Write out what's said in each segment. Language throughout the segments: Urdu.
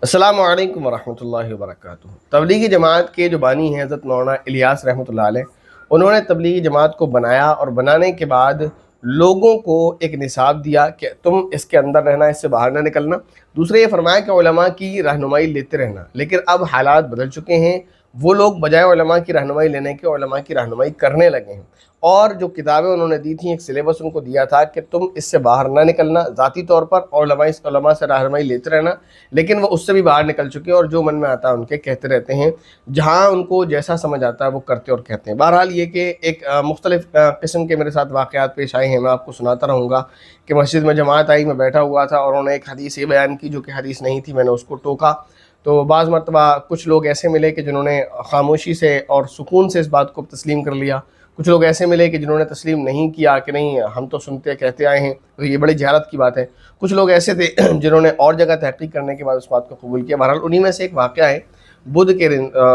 السلام علیکم ورحمۃ اللہ وبرکاتہ۔ تبلیغی جماعت کے جو بانی ہیں حضرت مولانا الیاس رحمۃ اللہ علیہ، انہوں نے تبلیغی جماعت کو بنایا اور بنانے کے بعد لوگوں کو ایک نصاب دیا کہ تم اس کے اندر رہنا، اس سے باہر نہ نکلنا۔ دوسرے یہ فرمایا کہ علماء کی رہنمائی لیتے رہنا، لیکن اب حالات بدل چکے ہیں، وہ لوگ بجائے علماء کی رہنمائی لینے کے علماء کی رہنمائی کرنے لگے ہیں، اور جو کتابیں انہوں نے دی تھیں، ایک سلیبس ان کو دیا تھا کہ تم اس سے باہر نہ نکلنا ذاتی طور پر، علماء سے رہنمائی لیتے رہنا، لیکن وہ اس سے بھی باہر نکل چکے اور جو من میں آتا ہے ان کے کہتے رہتے ہیں، جہاں ان کو جیسا سمجھ آتا ہے وہ کرتے اور کہتے ہیں۔ بہرحال یہ کہ ایک مختلف قسم کے میرے ساتھ واقعات پیش آئے ہیں، میں آپ کو سناتا رہوں گا کہ مسجد میں جماعت آئی، میں بیٹھا ہوا تھا اور انہوں نے ایک حدیث یہ بیان کی جو کہ حدیث نہیں تھی، میں نے اس کو ٹوکا۔ تو بعض مرتبہ کچھ لوگ ایسے ملے کہ جنہوں نے خاموشی سے اور سکون سے اس بات کو تسلیم کر لیا، کچھ لوگ ایسے ملے کہ جنہوں نے تسلیم نہیں کیا کہ نہیں ہم تو سنتے کہتے آئے ہیں، تو یہ بڑی جہالت کی بات ہے۔ کچھ لوگ ایسے تھے جنہوں نے اور جگہ تحقیق کرنے کے بعد اس بات کو قبول کیا۔ بہرحال انہی میں سے ایک واقعہ ہے، بدھ کے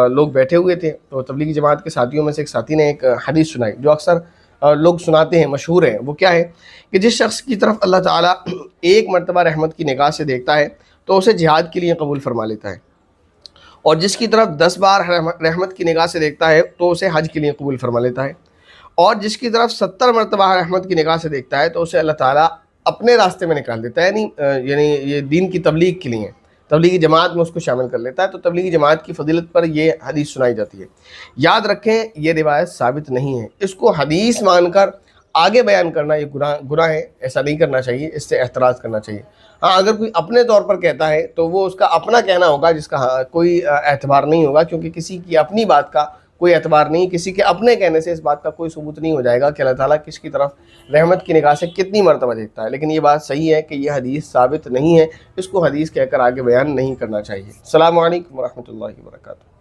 لوگ بیٹھے ہوئے تھے، تو تبلیغی جماعت کے ساتھیوں میں سے ایک ساتھی نے ایک حدیث سنائی جو اکثر لوگ سناتے ہیں، مشہور ہے۔ وہ کیا ہے کہ جس شخص کی طرف اللہ تعالیٰ ایک مرتبہ رحمت کی نگاہ سے دیکھتا ہے تو اسے جہاد کے لیے قبول فرما لیتا ہے، اور جس کی طرف 10 بار رحمت کی نگاہ سے دیکھتا ہے تو اسے حج کے لیے قبول فرما لیتا ہے، اور جس کی طرف 70 مرتبہ رحمت کی نگاہ سے دیکھتا ہے تو اسے اللہ تعالیٰ اپنے راستے میں نکال دیتا ہے، یعنی یہ دین کی تبلیغ کے لیے، تبلیغی جماعت میں اس کو شامل کر لیتا ہے۔ تو تبلیغی جماعت کی فضیلت پر یہ حدیث سنائی جاتی ہے۔ یاد رکھیں یہ روایت ثابت نہیں ہے، اس کو حدیث مان کر آگے بیان کرنا یہ گناہ ہے، ایسا نہیں کرنا چاہیے، اس سے احتراز کرنا چاہیے۔ ہاں اگر کوئی اپنے طور پر کہتا ہے تو وہ اس کا اپنا کہنا ہوگا، جس کا کوئی اعتبار نہیں ہوگا، کیونکہ کسی کی اپنی بات کا کوئی اعتبار نہیں، کسی کے اپنے کہنے سے اس بات کا کوئی ثبوت نہیں ہو جائے گا کہ اللہ تعالیٰ کس کی طرف رحمت کی نگاہ سے کتنی مرتبہ دیکھتا ہے۔ لیکن یہ بات صحیح ہے کہ یہ حدیث ثابت نہیں ہے، اس کو حدیث کہہ کر آگے بیان نہیں کرنا چاہیے۔ السلام علیکم ورحمۃ اللہ وبرکاتہ۔